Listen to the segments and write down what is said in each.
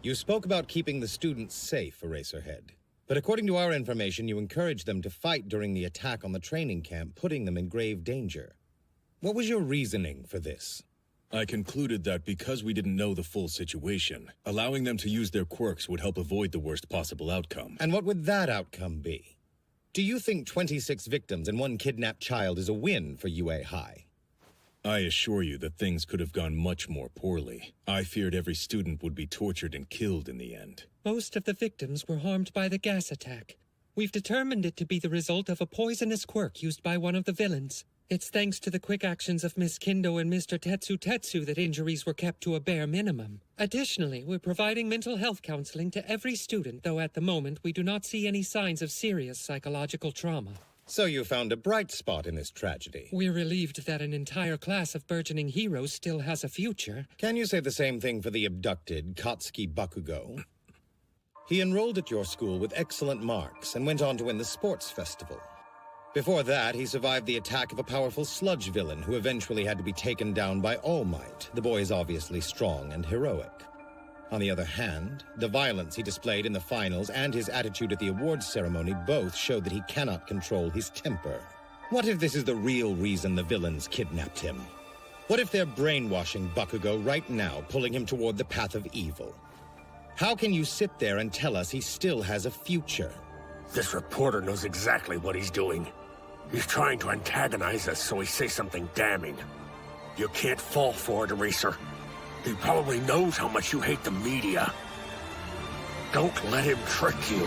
You spoke about keeping the students safe, Eraserhead. But according to our information, you encouraged them to fight during the attack on the training camp, putting them in grave danger. What was your reasoning for this? I concluded that because we didn't know the full situation, allowing them to use their quirks would help avoid the worst possible outcome. And what would that outcome be? Do you think 26 victims and 1 kidnapped child is a win for UA High? I assure you that things could have gone much more poorly. I feared every student would be tortured and killed in the end. Most of the victims were harmed by the gas attack. We've determined it to be the result of a poisonous quirk used by one of the villains. It's thanks to the quick actions of Miss Kindo and Mr. Tetsu that injuries were kept to a bare minimum. Additionally, we're providing mental health counseling to every student, though at the moment we do not see any signs of serious psychological trauma. So you found a bright spot in this tragedy. We're relieved that an entire class of burgeoning heroes still has a future. Can you say the same thing for the abducted Katsuki Bakugo? He enrolled at your school with excellent marks and went on to win the sports festival. Before that, he survived the attack of a powerful sludge villain who eventually had to be taken down by All Might. The boy is obviously strong and heroic. On the other hand, the violence he displayed in the finals and his attitude at the awards ceremony both showed that he cannot control his temper. What if this is the real reason the villains kidnapped him? What if they're brainwashing Bakugo right now, pulling him toward the path of evil? How can you sit there and tell us he still has a future? This reporter knows exactly what he's doing. He's trying to antagonize us so he says something damning. You can't fall for it, Eraser. He probably knows how much you hate the media. Don't let him trick you.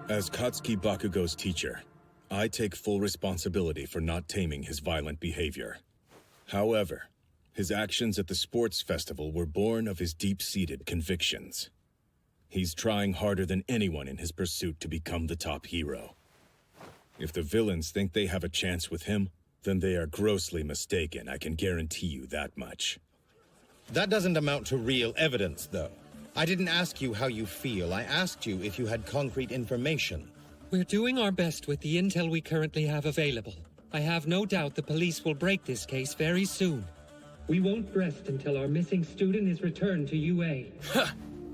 As Katsuki Bakugo's teacher, I take full responsibility for not taming his violent behavior. However, his actions at the sports festival were born of his deep-seated convictions. He's trying harder than anyone in his pursuit to become the top hero. If the villains think they have a chance with him, then they are grossly mistaken, I can guarantee you that much. That doesn't amount to real evidence, though. I didn't ask you how you feel. I asked you if you had concrete information. We're doing our best with the intel we currently have available. I have no doubt the police will break this case very soon. We won't rest until our missing student is returned to UA.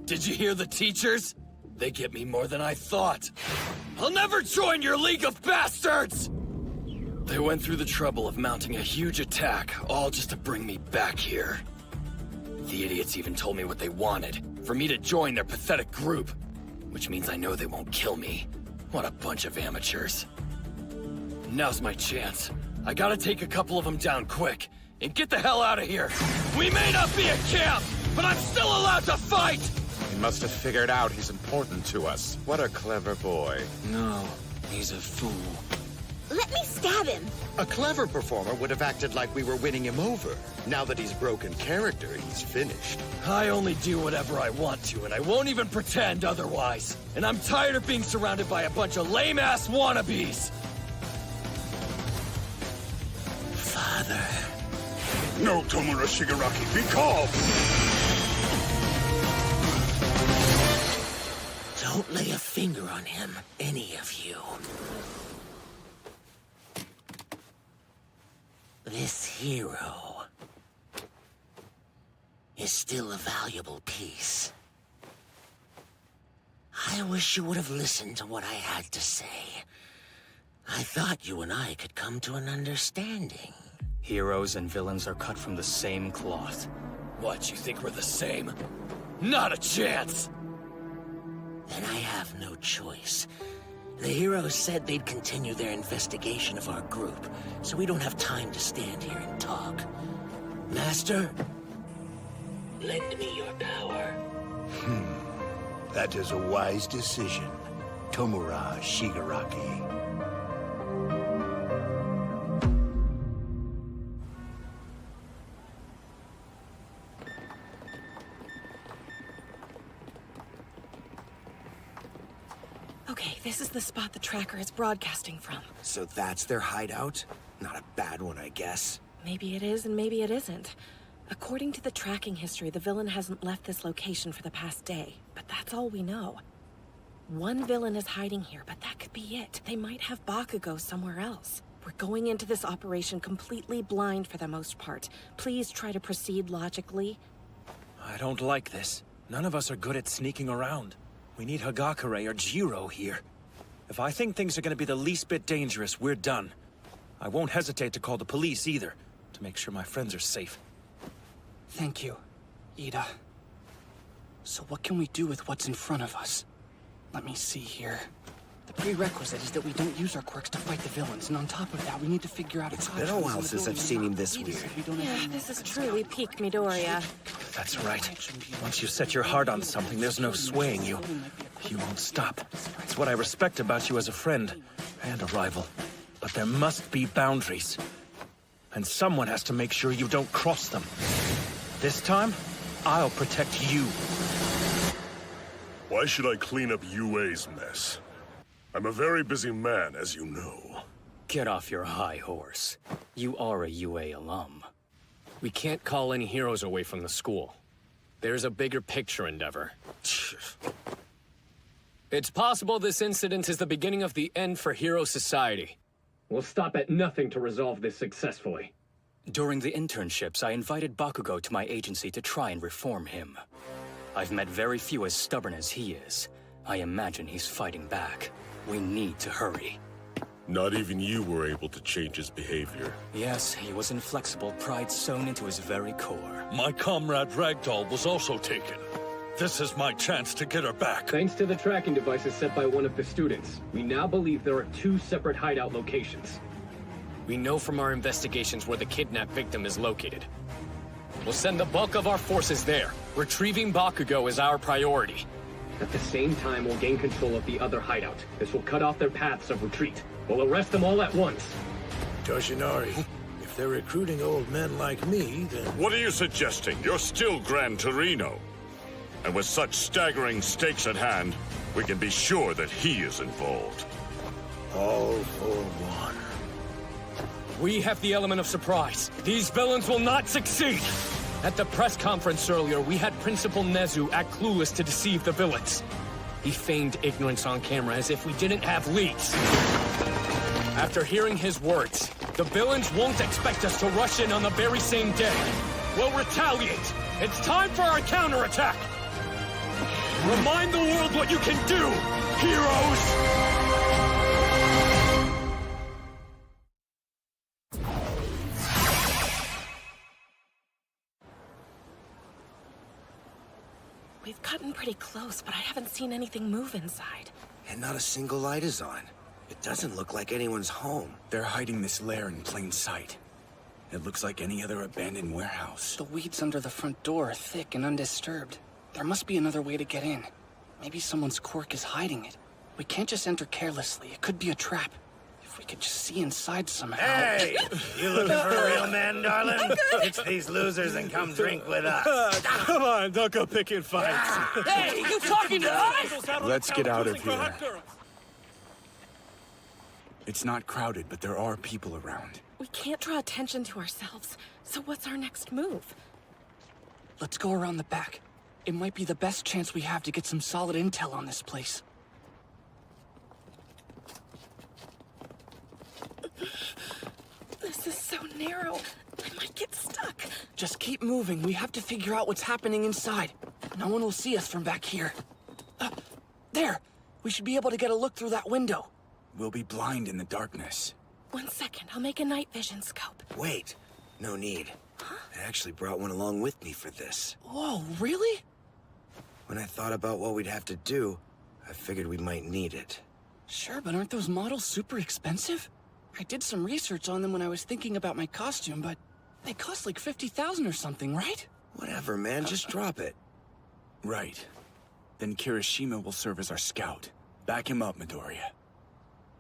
Did you hear the teachers? They get me more than I thought. I'll never join your League of Bastards! They went through the trouble of mounting a huge attack, all just to bring me back here. The idiots even told me what they wanted, for me to join their pathetic group. Which means I know they won't kill me. What a bunch of amateurs. Now's my chance. I gotta take a couple of them down quick, and get the hell out of here! We may not be a camp, but I'm still allowed to fight! He must have figured out he's important to us. What a clever boy. No, he's a fool. Let me stab him! A clever performer would have acted like we were winning him over. Now that he's broken character, he's finished. I only do whatever I want to, and I won't even pretend otherwise. And I'm tired of being surrounded by a bunch of lame-ass wannabes! Father... No, Tomura Shigaraki, be calm! Don't lay a finger on him, any of you. This hero is still a valuable piece. I wish you would have listened to what I had to say. I thought you and I could come to an understanding. Heroes and villains are cut from the same cloth. What, you think we're the same? Not a chance! Then I have no choice. The heroes said they'd continue their investigation of our group, so we don't have time to stand here and talk. Master, lend me your power. That is a wise decision, Tomura Shigaraki. Okay, this is the spot the tracker is broadcasting from. So that's their hideout? Not a bad one, I guess. Maybe it is and maybe it isn't. According to the tracking history, the villain hasn't left this location for the past day. But that's all we know. One villain is hiding here, but that could be it. They might have Bakugo somewhere else. We're going into this operation completely blind for the most part. Please try to proceed logically. I don't like this. None of us are good at sneaking around. We need Hagakure or Jiro here. If I think things are gonna be the least bit dangerous, we're done. I won't hesitate to call the police either, to make sure my friends are safe. Thank you, Ida. So what can we do with what's in front of us? Let me see here. The prerequisite is that we don't use our quirks to fight the villains, and on top of that, we need to figure out... It's been a while since I've seen him this weird. Yeah, this is truly peak Midoriya. That's right. Once you set your heart on something, there's no swaying you. You won't stop. It's what I respect about you as a friend, and a rival. But there must be boundaries. And someone has to make sure you don't cross them. This time, I'll protect you. Why should I clean up UA's mess? I'm a very busy man, as you know. Get off your high horse. You are a UA alum. We can't call any heroes away from the school. There's a bigger picture, Endeavor. It's possible this incident is the beginning of the end for Hero Society. We'll stop at nothing to resolve this successfully. During the internships, I invited Bakugo to my agency to try and reform him. I've met very few as stubborn as he is. I imagine he's fighting back. We need to hurry. Not even you were able to change his behavior. Yes, he was inflexible, pride sewn into his very core. My comrade Ragdoll was also taken. This is my chance to get her back. Thanks to the tracking devices set by one of the students, we now believe there are 2 separate hideout locations. We know from our investigations where the kidnapped victim is located. We'll send the bulk of our forces there. Retrieving Bakugo is our priority. At the same time, we'll gain control of the other hideout. This will cut off their paths of retreat. We'll arrest them all at once. Toshinari, if they're recruiting old men like me, then... What are you suggesting? You're still Gran Torino. And with such staggering stakes at hand, we can be sure that he is involved. All for one. We have the element of surprise. These villains will not succeed! At the press conference earlier, we had Principal Nezu act clueless to deceive the villains. He feigned ignorance on camera as if we didn't have leads. After hearing his words, the villains won't expect us to rush in on the very same day. We'll retaliate. It's time for our counterattack. Remind the world what you can do, heroes! We've gotten pretty close, but I haven't seen anything move inside. And not a single light is on. It doesn't look like anyone's home. They're hiding this lair in plain sight. It looks like any other abandoned warehouse. The weeds under the front door are thick and undisturbed. There must be another way to get in. Maybe someone's quirk is hiding it. We can't just enter carelessly. It could be a trap. If we could just see inside somehow. Hey! You looking for a real man, darling? It's these losers and come drink with us. Come on, don't go picking fights. Hey, you talking to us? Let's get out of here. It's not crowded, but there are people around. We can't draw attention to ourselves, so what's our next move? Let's go around the back. It might be the best chance we have to get some solid intel on this place. This is so narrow. I might get stuck. Just keep moving. We have to figure out what's happening inside. No one will see us from back here. There! We should be able to get a look through that window. We'll be blind in the darkness. 1 second, I'll make a night vision scope. Wait, no need. Huh? I actually brought one along with me for this. Whoa, really? When I thought about what we'd have to do, I figured we might need it. Sure, but aren't those models super expensive? I did some research on them when I was thinking about my costume, but they cost like 50,000 or something, right? Whatever, man, just drop it. Right. Then Kirishima will serve as our scout. Back him up, Midoriya.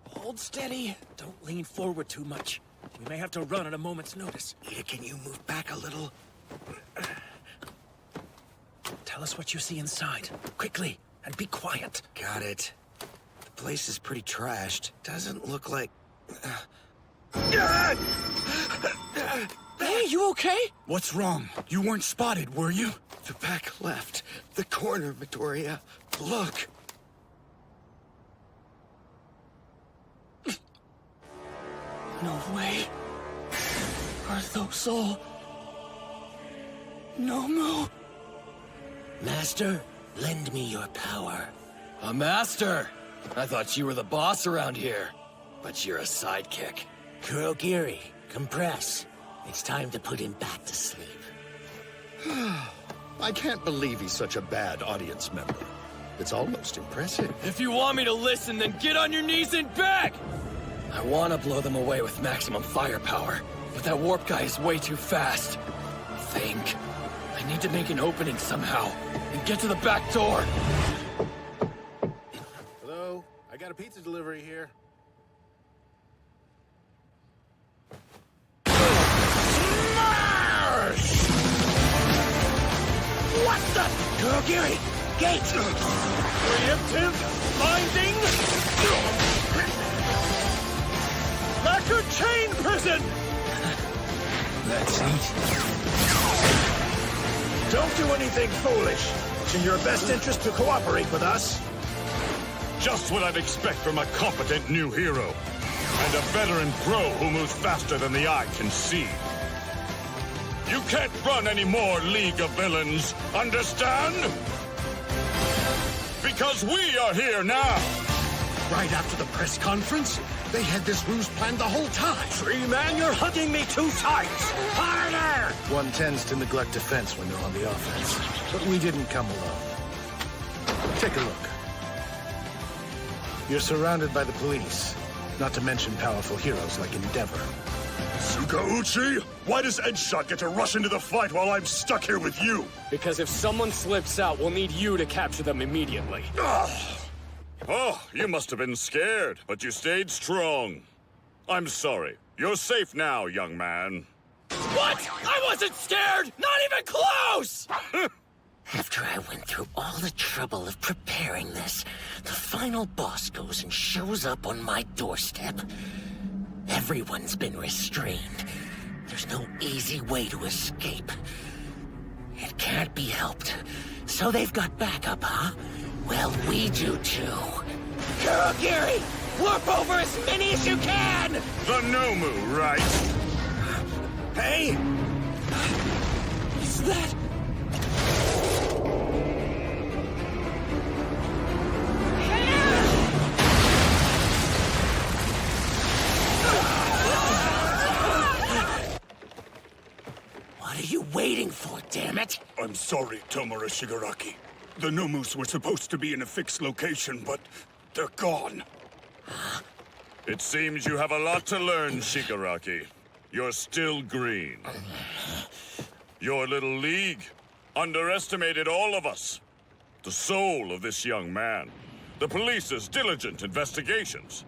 Hold steady. Don't lean forward too much. We may have to run at a moment's notice. Ida, can you move back a little? Tell us what you see inside. Quickly, and be quiet. Got it. The place is pretty trashed. Doesn't look like... Hey, you okay? What's wrong? You weren't spotted, were you? The back left. The corner, Midoriya. Look. No way. Are those all... Nomu? Master, lend me your power. A master? I thought you were the boss around here. But you're a sidekick. Kurogiri, compress. It's time to put him back to sleep. I can't believe he's such a bad audience member. It's almost impressive. If you want me to listen, then get on your knees and beg! I want to blow them away with maximum firepower, but that warp guy is way too fast. Think. I need to make an opening somehow, and get to the back door. Hello? I got a pizza delivery here. What the? Kurogiri! Gate! Preemptive! Binding! Lacquer chain prison! That's it. Don't do anything foolish. It's in your best interest to cooperate with us. Just what I'd expect from a competent new hero. And a veteran pro who moves faster than the eye can see. You can't run any more League of Villains, understand? Because we are here now! Right after the press conference, they had this ruse planned the whole time. Tree-Man, you're hugging me too tight! Harder! One tends to neglect defense when they're on the offense. But we didn't come alone. Take a look. You're surrounded by the police, not to mention powerful heroes like Endeavor. Tsukauchi, why does Edgeshot get to rush into the fight while I'm stuck here with you? Because if someone slips out, we'll need you to capture them immediately. Oh, you must have been scared, but you stayed strong. I'm sorry. You're safe now, young man. What? I wasn't scared! Not even close! After I went through all the trouble of preparing this, the final boss goes and shows up on my doorstep. Everyone's been restrained. There's no easy way to escape. It can't be helped. So they've got backup, huh? Well, we do too. Kurogiri! Warp over as many as you can! The Nomu, right? Hey! Is that... What are you waiting for, damn it? I'm sorry, Tomura Shigaraki. The Nomus were supposed to be in a fixed location, but they're gone. It seems you have a lot to learn, Shigaraki. You're still green. Your little league underestimated all of us. The soul of this young man. The police's diligent investigations.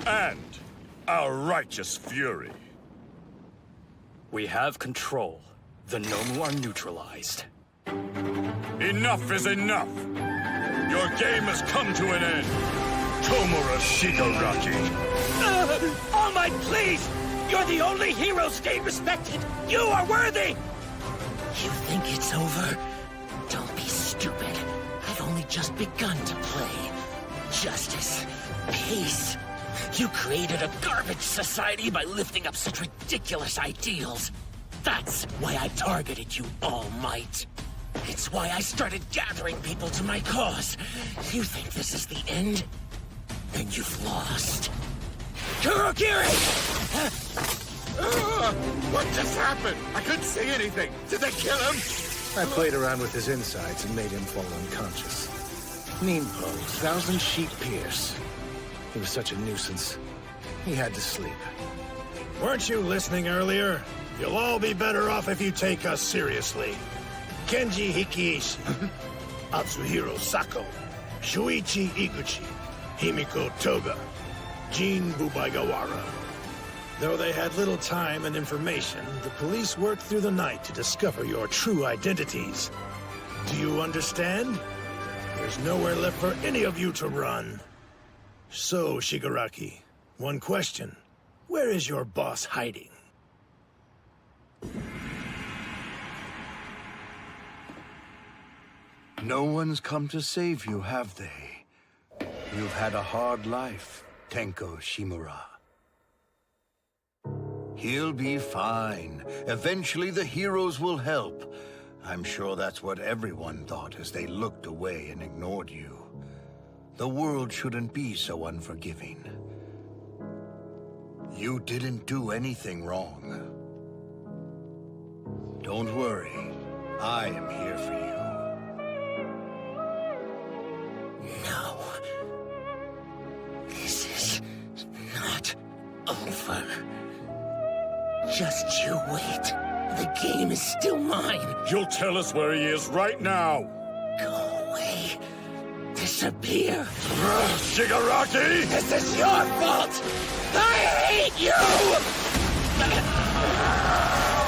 And our righteous fury. We have control. The Nomu are neutralized. Enough is enough! Your game has come to an end! Tomura Shigaraki! All Might, please! You're the only hero stayed respected! You are worthy! You think it's over? Don't be stupid. I've only just begun to play. Justice. Peace. You created a garbage society by lifting up such ridiculous ideals. That's why I targeted you, All Might. It's why I started gathering people to my cause. You think this is the end? Then you've lost. Kurogiri! What just happened? I couldn't see anything. Did they kill him? I played around with his insides and made him fall unconscious. Ningpo, Thousand Sheep Pierce. He was such a nuisance. He had to sleep. Weren't you listening earlier? You'll all be better off if you take us seriously. Kenji Hikiishi, Atsuhiro Sako, Shuichi Iguchi, Himiko Toga, Jin Bubaigawara. Though they had little time and information, the police worked through the night to discover your true identities. Do you understand? There's nowhere left for any of you to run. So, Shigaraki, one question. Where is your boss hiding? No one's come to save you, have they? You've had a hard life, Tenko Shimura. He'll be fine. Eventually the heroes will help. I'm sure that's what everyone thought as they looked away and ignored you. The world shouldn't be so unforgiving. You didn't do anything wrong. Don't worry. I am here for you. No. This is not over. Just you wait. The game is still mine. You'll tell us where he is right now. Go away. Disappear. Shigaraki! This is your fault! I hate you!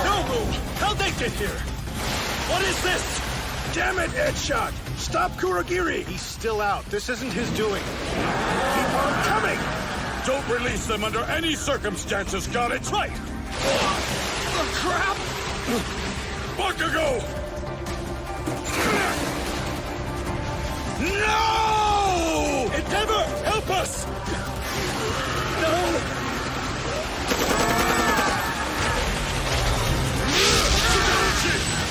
Nobu! How'd they get here? What is this? Damn it, Edgeshot! Stop Kurogiri! He's still out. This isn't his doing. Keep on coming! Don't release them under any circumstances, got it? Right! Oh, crap! Bakugo! No! Endeavor, help us! No!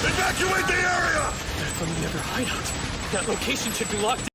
Evacuate the area! They're from the other hideout. That location should be locked